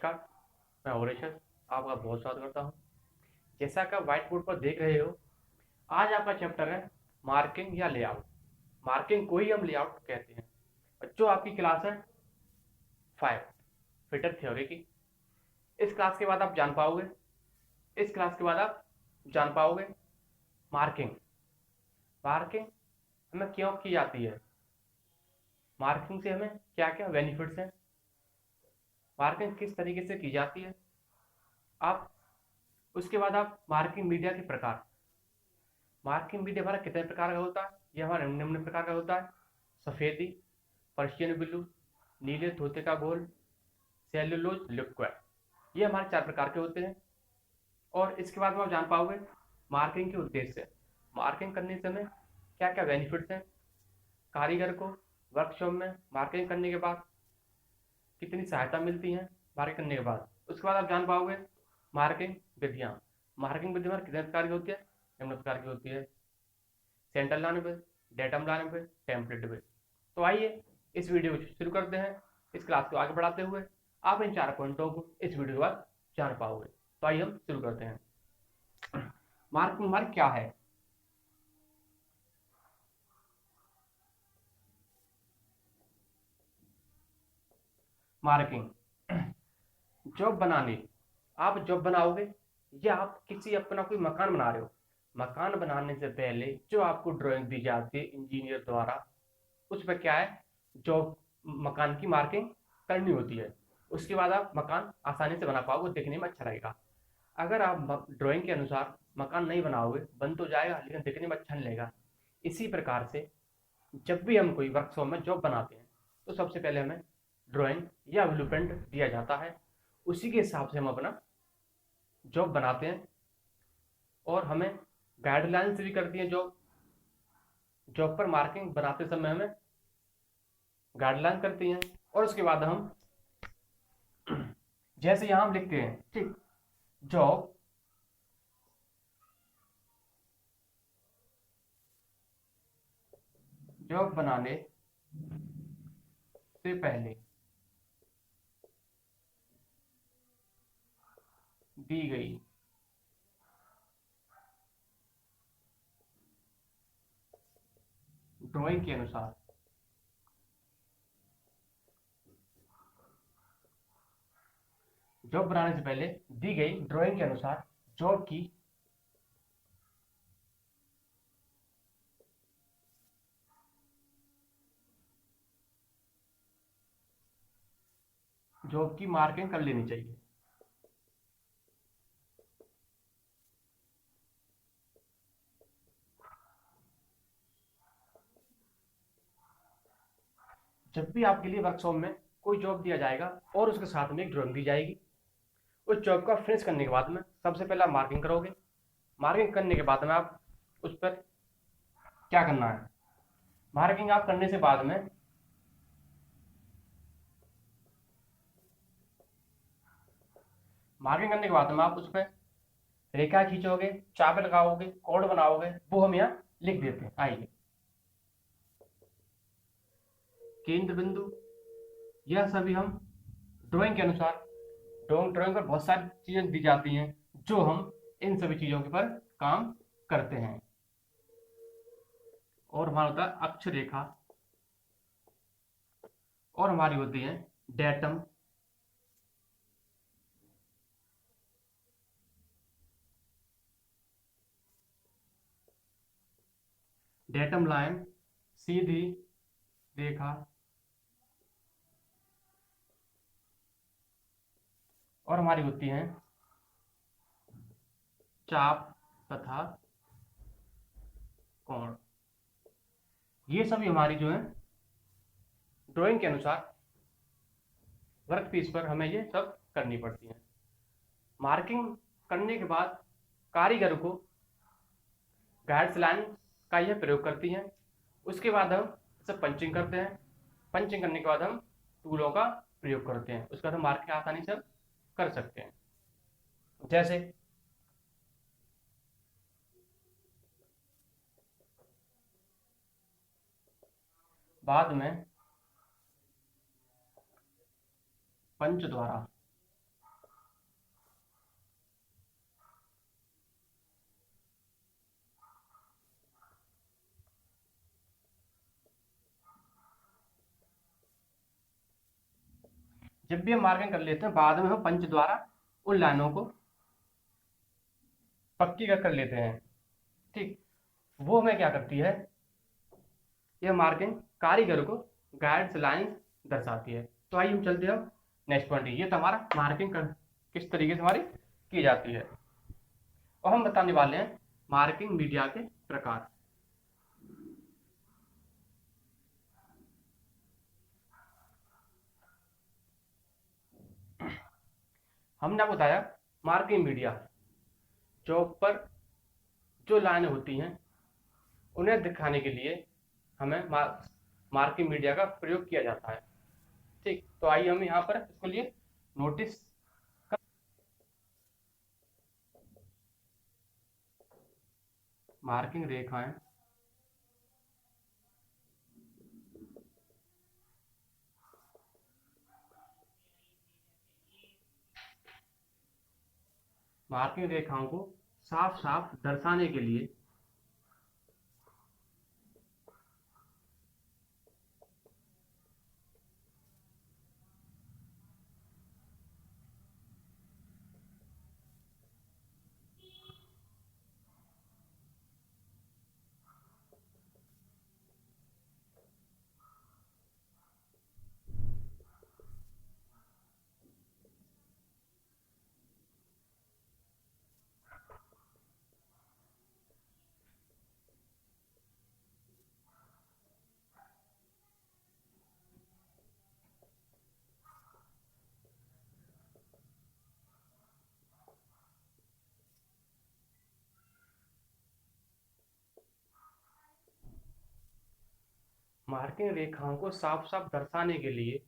नमस्कार, मैं ओरेशस आपका बहुत स्वागत करता हूँ। जैसा कि आप व्हाइट बोर्ड पर देख रहे हो, आज आपका चैप्टर है मार्किंग या लेआउट। मार्किंग को ही हम लेआउट कहते हैं। बच्चों, आपकी क्लास है 5 फिटर थ्योरी की। इस क्लास के बाद आप जान पाओगे इस क्लास के बाद आप जान पाओगे मार्किंग। मार्किंग हमें क्यों की जाती है, मार्किंग से हमें क्या क्या बेनिफिट्स हैं, मार्किंग किस तरीके से की जाती है। आप उसके बाद आप मार्किंग मीडिया के प्रकार। मार्किंग मीडिया हमारा कितने प्रकार का होता है? यह हमारा निम्न प्रकार का होता है: सफ़ेदी, पर्शियन ब्लू, नीले धोते का घोल, सेल्यूलोज लिक्विड। ये हमारे 4 प्रकार के होते हैं। और इसके बाद में आप जान पाओगे मार्किंग के उद्देश्य। मार्किंग करने से हमें क्या क्या बेनिफिट्स हैं, कारीगर को वर्कशॉप में मार्किंग करने के बाद कितनी सहायता मिलती है मार्किंग करने के बाद। उसके बाद आप जान पाओगे मार्किंग विधियाँ। मार्किंग विधि हमारे कितने प्रकार की होती है? निम्न प्रकार की होती है: सेंटर लाने पे, डेटम लाने पे, टेम्पलेट पे। तो आइए इस वीडियो को शुरू करते हैं। इस क्लास को आगे बढ़ाते हुए आप इन 4 पॉइंटों को इस वीडियो के बाद जान पाओगे। तो आइए हम शुरू करते हैं। मार्किंग मार्क क्या है? मार्किंग जॉब बनाने। आप जॉब बनाओगे या आप किसी अपना कोई मकान बना रहे हो। मकान बनाने से पहले जो आपको ड्राइंग दी जाती है इंजीनियर द्वारा, उस पर क्या है, जॉब मकान की मार्किंग करनी होती है। उसके बाद आप मकान आसानी से बना पाओगे, देखने में अच्छा लगेगा। अगर आप ड्राइंग के अनुसार मकान नहीं बनाओगे, बन तो जाएगा लेकिन दिखने में अच्छा नहीं लगेगा। इसी प्रकार से जब भी हम कोई वर्कशॉप में जॉब बनाते हैं तो सबसे पहले हमें ड्राइंग या ब्लूप्रिंट दिया जाता है। उसी के हिसाब से हम अपना जॉब बनाते हैं और हमें गाइडलाइंस भी करती हैं जॉब। जॉब पर मार्किंग बनाते समय हमें गाइडलाइन करती हैं। और उसके बाद हम जैसे यहाँ हम लिखते हैं, ठीक, जॉब जॉब बनाने से पहले दी गई ड्राइंग के अनुसार जॉब बनाने से पहले दी गई ड्राइंग के अनुसार जॉब की मार्किंग कर लेनी चाहिए। जब भी आपके लिए वर्कशॉप में कोई जॉब दिया जाएगा और उसके साथ में एक ड्राइंग दी जाएगी, उस जॉब को फिनिश करने के बाद में सबसे पहले आप मार्किंग करोगे। मार्किंग करने के बाद में आप उस पर क्या करना है, मार्किंग आप करने से बाद में मार्किंग करने के बाद में आप उस पर रेखा खींचोगे, चाप लगाओगे, कोड बनाओगे, वो हम यहाँ लिख देते हैं। आइए, केंद्र बिंदु, यह सभी हम ड्राइंग के अनुसार, ड्राइंग पर बहुत सारी चीजें दी जाती हैं जो हम इन सभी चीजों के पर काम करते हैं। और हमारा होता है अक्ष रेखा, और हमारी होती है डेटम, डेटम लाइन, सीधी रेखा, और हमारी होती है चाप तथा कोण। ये सभी हमारी जो है ड्राइंग के अनुसार वर्क पीस पर हमें ये सब करनी पड़ती है। मार्किंग करने के बाद कारीगर को गाइड्स का यह प्रयोग करती हैं। उसके बाद हम सब पंचिंग करते हैं। पंचिंग करने के बाद हम टूलों का प्रयोग करते हैं। उसके बाद हम मार्किंग आसानी से कर सकते हैं। जैसे बाद में पंच द्वारा जब भी हम मार्किंग कर लेते हैं बाद में हम पंच द्वारा उन लाइनों को पक्की कर लेते हैं। ठीक, वो हमें क्या करती है, यह मार्किंग कारीगर को गाइड्स लाइंस दर्शाती है। तो आइए हम चलते हैं नेक्स्ट पॉइंट। ये तो हमारा मार्किंग किस तरीके से हमारी की जाती है, और हम बताने वाले हैं मार्किंग मीडिया के प्रकार। हमने आपको बताया मार्किंग मीडिया, चौक पर जो लाइनें होती हैं उन्हें दिखाने के लिए हमें मार्किंग मीडिया का प्रयोग किया जाता है। ठीक, तो आइए हम यहाँ पर इसके लिए नोटिस मार्किंग रेखाएं मार्किंग रेखाओं को साफ साफ दर्शाने के लिए मार्किंग रेखाओं को साफ साफ दर्शाने के लिए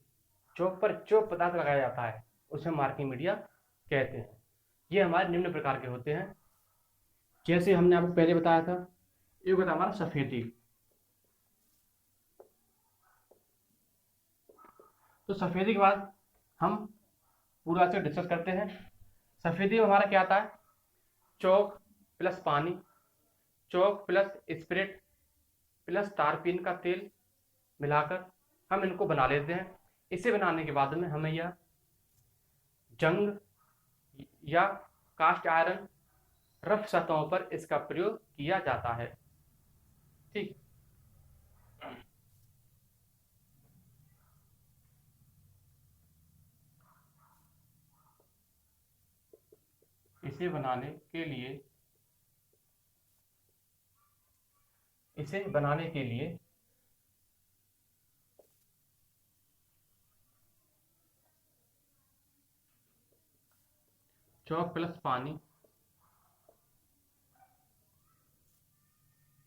चौक पर जो पदार्थ लगाया जाता है उसे मार्किंग मीडिया कहते हैं। ये हमारे निम्न प्रकार के होते हैं, जैसे हमने आपको पहले बताया था, एक होता है हमारा सफेदी। तो सफेदी के बाद हम पूरा से डिस्कस करते हैं। सफेदी में हमारा क्या आता है, चौक प्लस पानी, चौक प्लस स्पिरिट प्लस तारपीन का तेल मिलाकर हम इनको बना लेते हैं। इसे बनाने के बाद में हमें यह जंग या कास्ट आयरन रफ सतहों पर इसका प्रयोग किया जाता है। ठीक, इसे बनाने के लिए चौक प्लस पानी,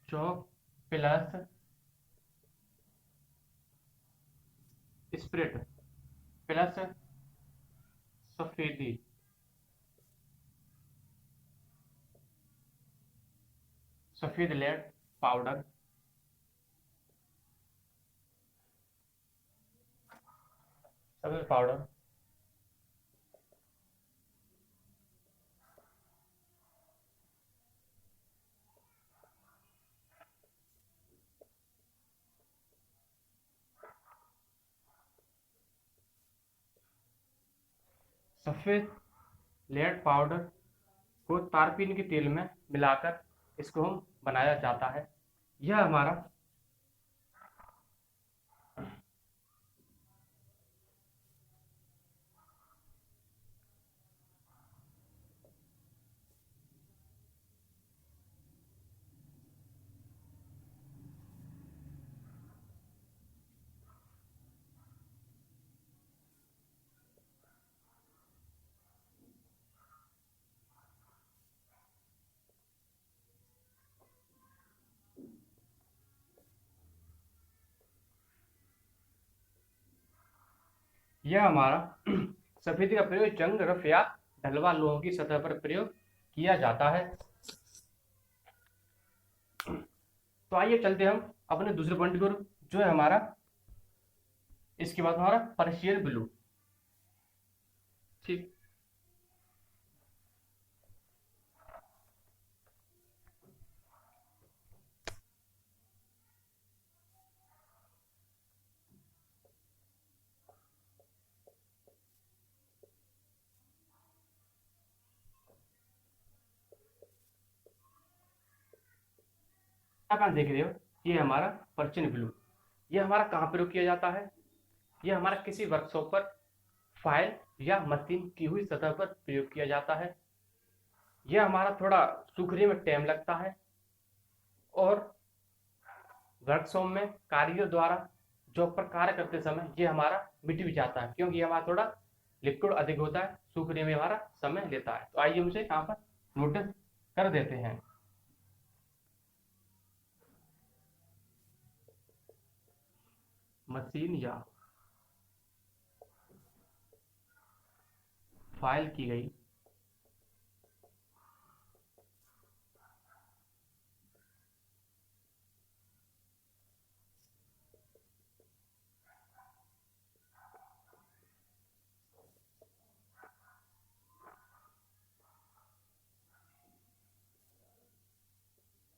चौक प्लस स्प्रिट प्लस सफेदी सफेद लेड पाउडर सफेद पाउडर सफेद लेड पाउडर को तारपीन के तेल में मिलाकर इसको हम बनाया जाता है। यह हमारा सफेदी का प्रयोग जंग रफ या ढलवा लोहों की सतह पर प्रयोग किया जाता है। तो आइए चलते हम अपने दूसरे पॉइंट की ओर, जो है हमारा इसके बाद हमारा पर्शियन ब्लू। ठीक, आप देख रहे हो, ये हमारा पर्चियन ब्लू। ये हमारा कहाँ प्रयोग किया जाता है? ये हमारा किसी वर्कशॉप पर फाइल या मशीन की हुई सतह पर प्रयोग किया जाता है। यह हमारा थोड़ा सूखने में टाइम लगता है और वर्कशॉप में कारीगर द्वारा जॉब पर कार्य करते समय ये हमारा मिट भी जाता है, क्योंकि हमारा थोड़ा लिक्विड अधिक होता है, सूखने में हमारा समय लेता है। तो आइए उसे यहाँ पर नोटिस कर देते हैं। मशीन या फाइल की गई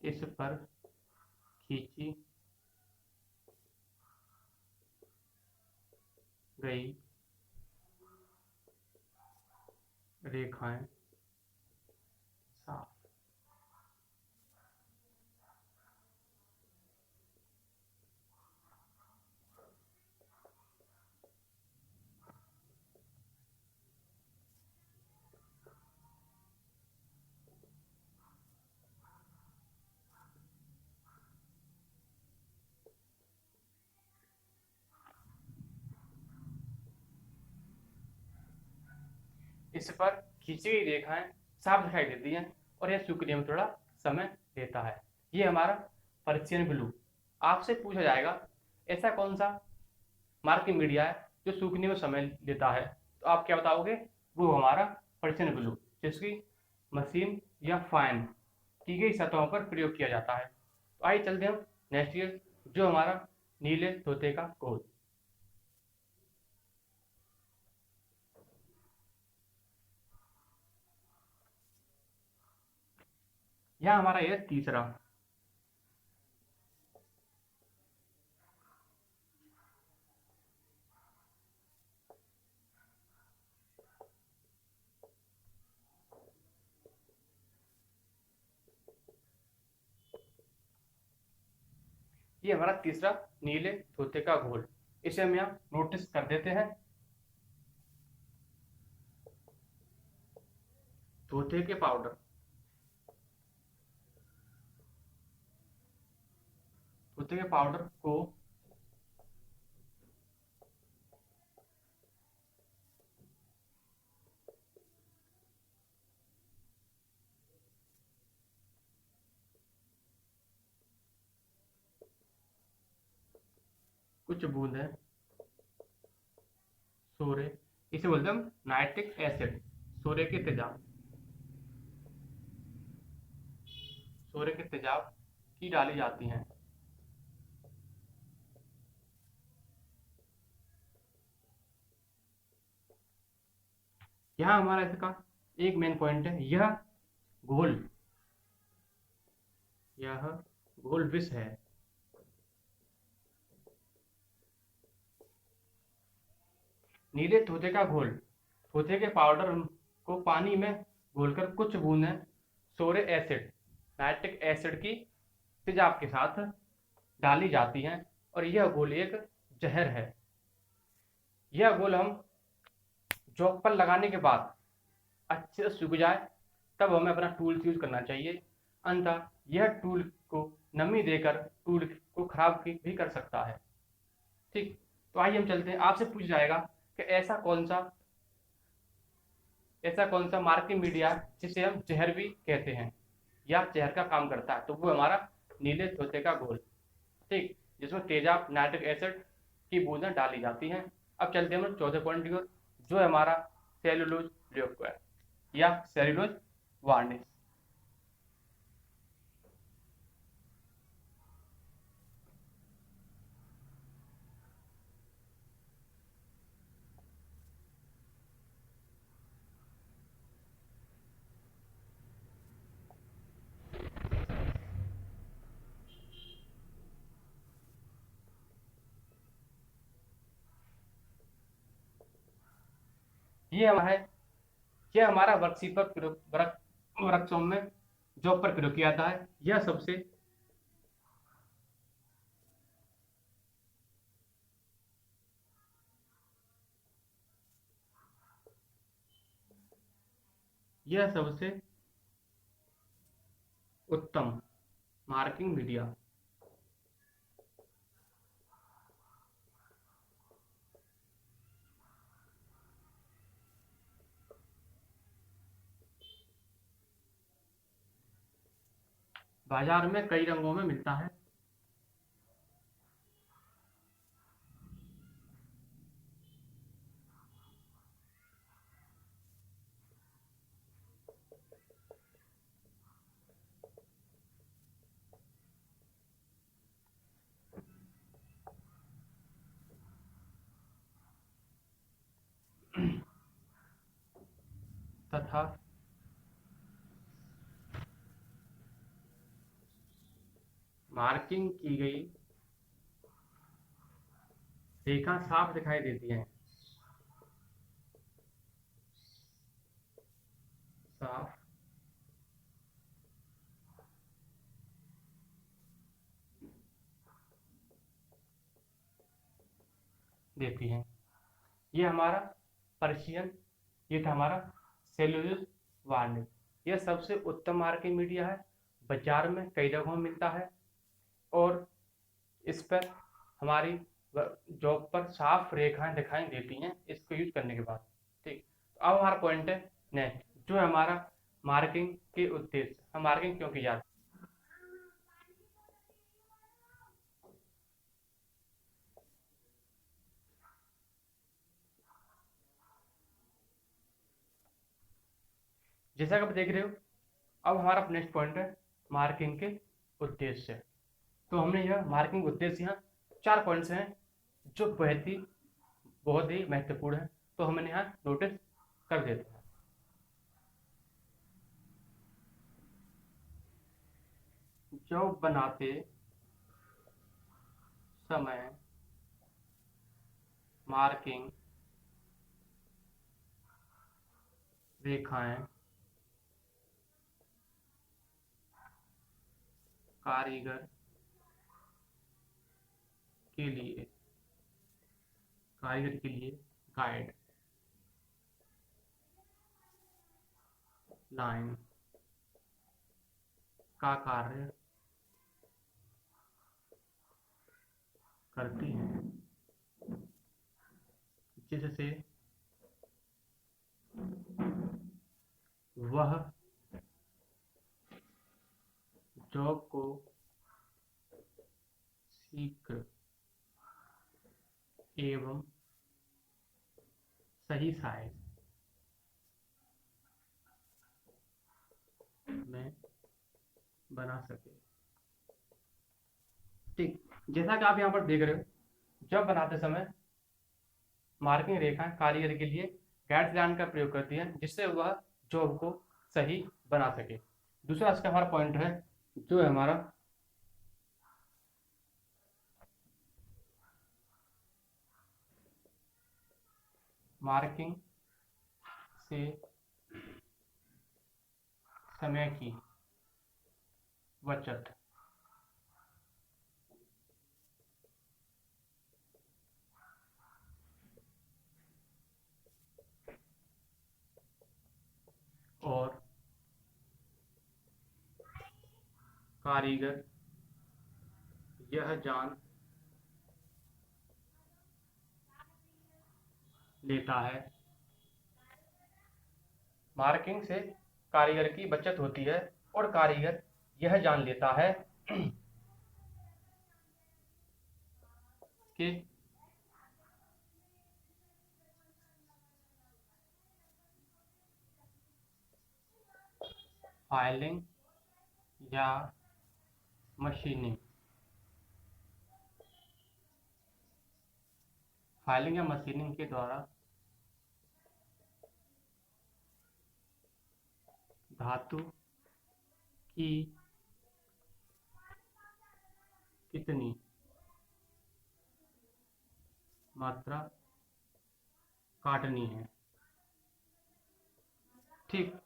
इस पर खींची गई रेखाएं साफ। इस पर खींची गई रेखाएं साफ दिखाई देती हैं और यह सूखने में थोड़ा समय लेता है। ये हमारा पर्शियन ब्लू। आपसे पूछा जाएगा ऐसा कौन सा मार्किंग मीडिया है जो सूखने में समय लेता है, तो आप क्या बताओगे? वो हमारा पर्शियन ब्लू, जिसकी मशीन या फाइन की गई सतहों पर प्रयोग किया जाता है। तो आइए चलते हैं नेक्स्ट ईयर, जो हमारा नीले तोते का कोड। यह हमारा ये तीसरा। ये हमारा तीसरा नीले तोते का घोल। इसे हम यहाँ नोटिस कर देते हैं। तोते के पाउडर, तोते के पाउडर को कुछ बूंदें सोरे, इसे बोलते हैं हम नाइट्रिक एसिड, सोरे के तेजाब, सोरे के तेजाब की डाली जाती हैं। यहाँ हमारा इसका एक मेन पॉइंट है, घोल यह घोल विष है। नीले तोते का घोल, तोते के पाउडर को पानी में घोलकर कुछ बूंदें सोरे एसिड, नाइट्रिक एसिड की तेजाब के साथ डाली जाती हैं और यह घोल एक जहर है। यह घोल हम चौक पर लगाने के बाद अच्छे से सूख जाए तब हमें अपना टूल यूज करना चाहिए, अन्यथा यह टूल को नमी देकर टूल को खराब भी कर सकता है। ठीक, तो आइए हम चलते हैं। आपसे पूछ जाएगा कि ऐसा कौन सा मार्किंग मीडिया जिसे हम जहर भी कहते हैं या जहर का काम करता है, तो वो हमारा नीले तोते का घोल। ठीक, जिसमें तेजाब नाइट्रिक एसिड की बूंदें डाली जाती हैं। अब चलते हैं हम चौथे पॉइंट की ओर, जो है हमारा सेलुलोज लिक्विड या सेलुलोज वार्निश। ये हमारा है, यह हमारा वर्कशीट पर वर्कशॉप में जॉब पर प्रयोग किया जाता है। यह सबसे यह सबसे उत्तम मार्किंग मीडिया बाजार में कई रंगों में मिलता है। तथा मार्किंग की गई रेखा साफ दिखाई देती है। साफ देती है। ये हमारा पर्शियन, ये था हमारा सेल्यूलोज वार्निश। यह सबसे उत्तम मार्किंग मीडिया है, बाजार में कई जगहों में मिलता है और इस पर हमारी जॉब पर साफ रेखाएं दिखाई देती हैं इसको यूज करने के बाद। ठीक, तो अब हमारा पॉइंट है नेक्स्ट, जो है हमारा मार्किंग के उद्देश्य। हम मार्किंग क्यों की जाती है? जैसा कि आप देख रहे हो, अब हमारा नेक्स्ट पॉइंट है मार्किंग के उद्देश्य। तो हमने यह मार्किंग उद्देश्य यहाँ 4 पॉइंट्स हैं जो बहुत ही महत्वपूर्ण है, तो हमने यहाँ नोटिस कर देते हैं। जॉब बनाते समय मार्किंग रेखाएं कारीगर के लिए गाइड लाइन का कार्य करती हैं, जिससे वह जॉब को शीघ्र एवं सही साइज में बना सके। ठीक, जैसा कि आप यहाँ पर देख रहे हो, जब बनाते समय मार्किंग रेखाएं कारीगर के लिए गाइडलाइन का प्रयोग करती हैं, जिससे वह जॉब को सही बना सके। दूसरा इसका हमारा पॉइंट है, जो है हमारा मार्किंग से समय की बचत। और कारीगर यह जान लेता है, मार्किंग से कारीगर की बचत होती है और कारीगर यह जान लेता है कि फाइलिंग या मशीनिंग के द्वारा धातु की कितनी मात्रा काटनी है। ठीक,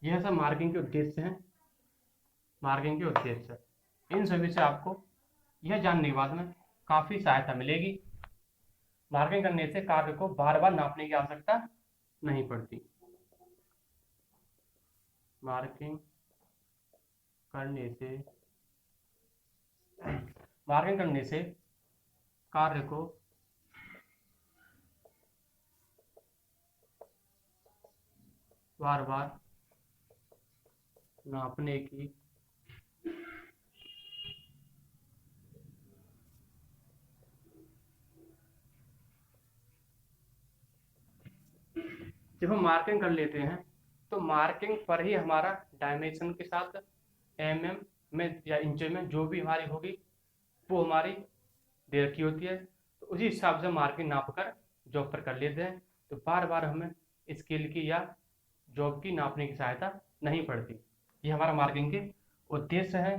यह सब मार्किंग के उद्देश्य हैं। मार्किंग के उद्देश्य, इन सभी से आपको यह जानने के बाद में काफ़ी सहायता मिलेगी। मार्किंग करने से कार्य को बार बार नापने की आवश्यकता नहीं पड़ती। मार्किंग करने से मार्किंग करने से कार्य को बार बार नापने की जब हम मार्किंग कर लेते हैं तो मार्किंग पर ही हमारा डायमेंशन के साथ में या इंच में जो भी हमारी होगी वो हमारी दे रखी होती है, तो उसी हिसाब से मार्किंग नाप कर जॉब पर कर लेते हैं। तो बार बार हमें स्केल की या जॉब की नापने की सहायता नहीं पड़ती। ये हमारा मार्किंग के उद्देश्य है।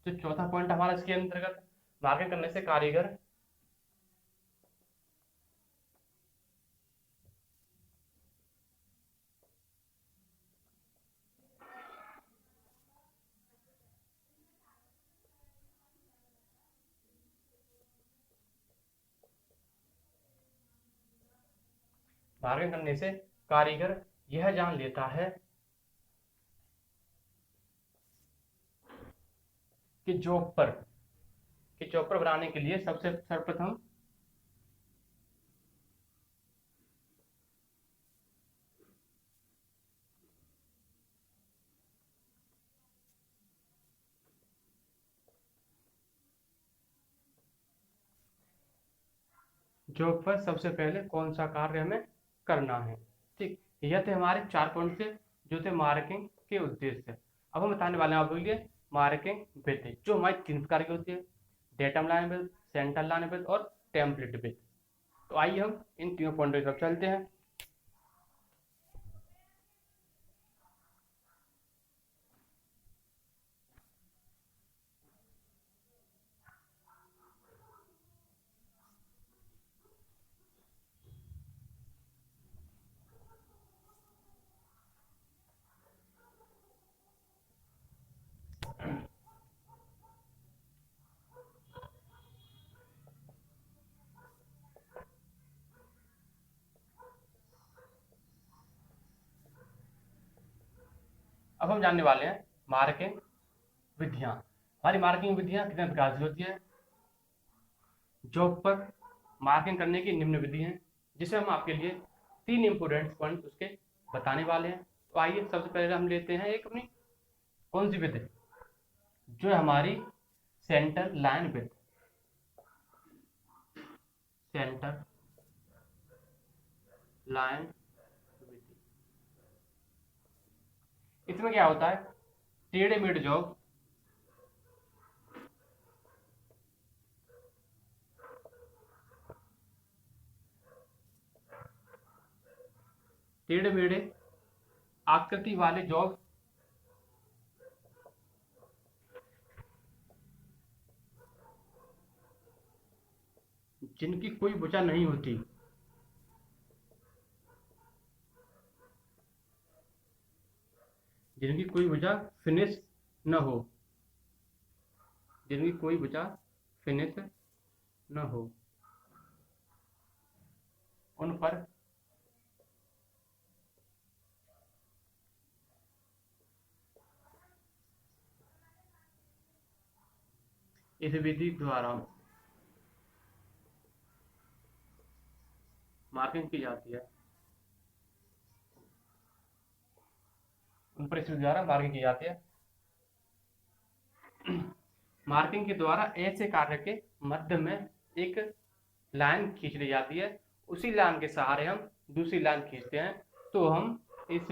जो चौथा पॉइंट हमारा इसके अंतर्गत, मार्किंग करने से कारीगर मार्किंग करने से कारीगर यह जान लेता है कि जॉब पर बनाने के लिए सबसे सर्वप्रथम जॉब पर सबसे पहले कौन सा कार्य हमें करना है। ठीक, यह थे हमारे 4 पॉइंट थे जो थे मार्किंग के उद्देश्य। अब हम बताने वाले हैं आपके लिए मार्किंग विधि, जो हमारी 3 प्रकार की होती है: डेटम लाइन विथ, सेंटर लाइन विथ और टेम्पलेट विथ। तो आइए हम इन तीनों पॉइंटों की तरफ चलते हैं। अब हम जानने वाले हैं मार्किंग विधियां। हमारी मार्किंग विधियां कितने प्रकार से होती है। जॉब पर मार्किंग करने की निम्न विधि है, जिसे हम आपके लिए 3 इंपोर्टेंट पॉइंट उसके बताने वाले हैं। तो आइए सबसे पहले हम लेते हैं एक अपनी कौन सी विधि, जो है हमारी सेंटर लाइन विथ। सेंटर लाइन विधि, इसमें क्या होता है, टेढ़े मेढ़ जॉब टेढ़े मेढ़े आकृति वाले जॉब जिनकी कोई भुजा नहीं होती, जिनकी कोई भुजा फिनिश न हो, जिनकी कोई भुजा फिनिश न हो, उन पर इस विधि द्वारा मार्किंग की जाती है। उन पर इस विधि द्वारा मार्किंग की जाती है। मार्किंग के द्वारा ऐसे कार्य के मध्य में एक लाइन खींच ली जाती है, उसी लाइन के सहारे हम दूसरी लाइन खींचते हैं, तो हम इस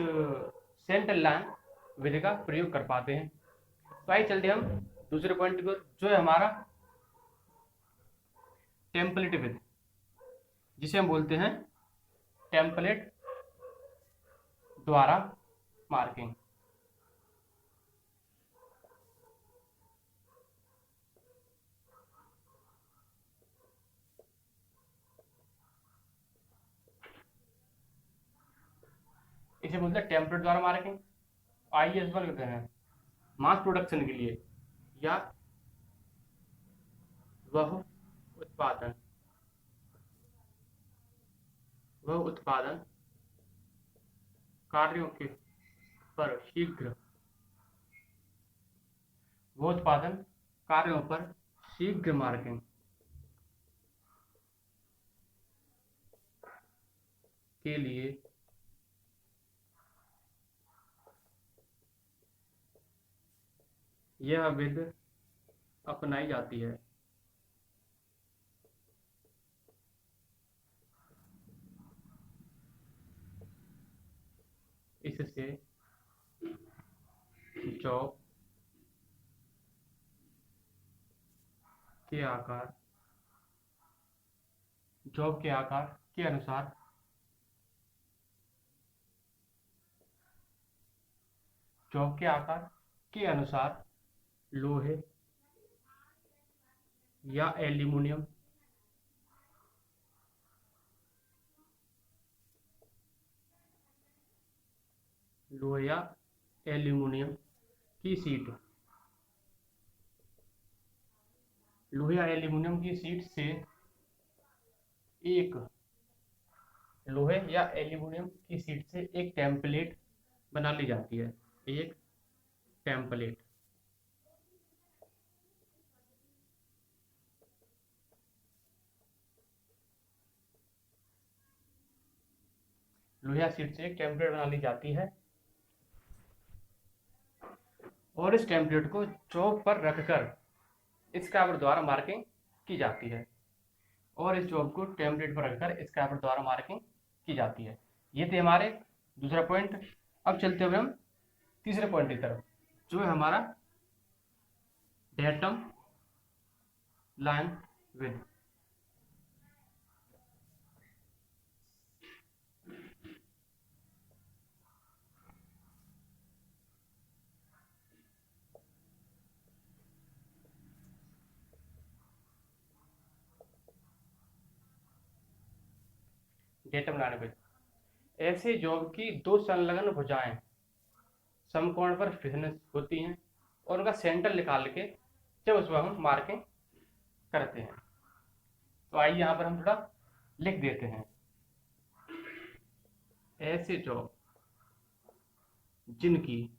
सेंटर लाइन विधि का प्रयोग कर पाते हैं। तो आइए चलते हम दूसरे पॉइंट को, जो है हमारा टेम्पलेट विधि, जिसे हम बोलते हैं टेम्पलेट द्वारा मार्किंग। इसे बोलते हैं टेम्पलेट द्वारा मार्किंग। आइए इस पर करते हैं मास प्रोडक्शन के लिए या वह उत्पादन कार्यों के पर शीघ्र भूत्पादन कार्यों पर शीघ्र मार्किंग के लिए यह विधि अपनाई जाती है। इससे जॉब के आकार के अनुसार लोहे या एल्यूमीनियम की शीट से एक टेम्पलेट बना ली जाती है। एक टेम्पलेट लोहिया शीट से एक टेम्पलेट बना ली जाती है और इस टेम्पलेट को चौक पर रखकर स्क्रैपर द्वारा मार्किंग की जाती है। ये थे हमारे दूसरा पॉइंट। अब चलते हुए हम तीसरे पॉइंट की तरफ, जो है हमारा datum line with. Datum line with ऐसे जॉब की दो संलग्न भुजाएं समकोण पर फिसलन होती हैं और उनका सेंटर निकाल के जब उसमें हम मार्किंग करते हैं। तो आइए यहाँ पर हम थोड़ा लिख देते हैं। ऐसे जॉब जिनकी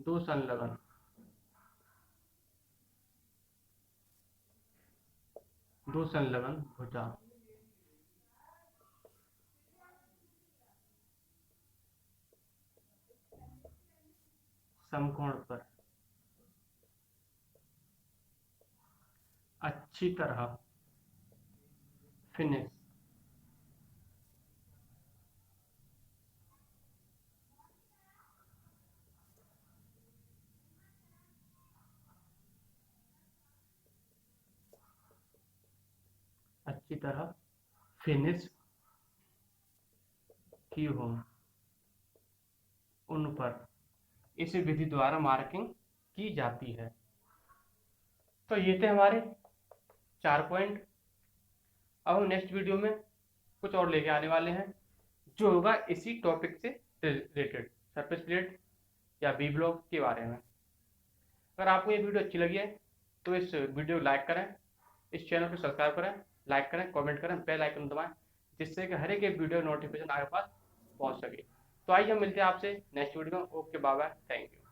दो संलग्न भुजा समकोण पर अच्छी तरह फिनिश की हो, उन पर इस विधि द्वारा मार्किंग की जाती है। तो ये थे हमारे 4 पॉइंट। अब हम नेक्स्ट वीडियो में कुछ और लेके आने वाले हैं, जो होगा इसी टॉपिक से रिलेटेड, सरफेस प्लेट या बी ब्लॉक के बारे में। अगर आपको ये वीडियो अच्छी लगी है तो इस वीडियो को लाइक करें, इस चैनल को सब्सक्राइब करें, लाइक करें, कमेंट करें, बेल आइकन दबाएं, जिससे कि हर एक वीडियो नोटिफिकेशन आपके पास पहुंच सके। तो आइए हम मिलते हैं आपसे नेक्स्ट वीडियो में। Okay, bye bye, thank you.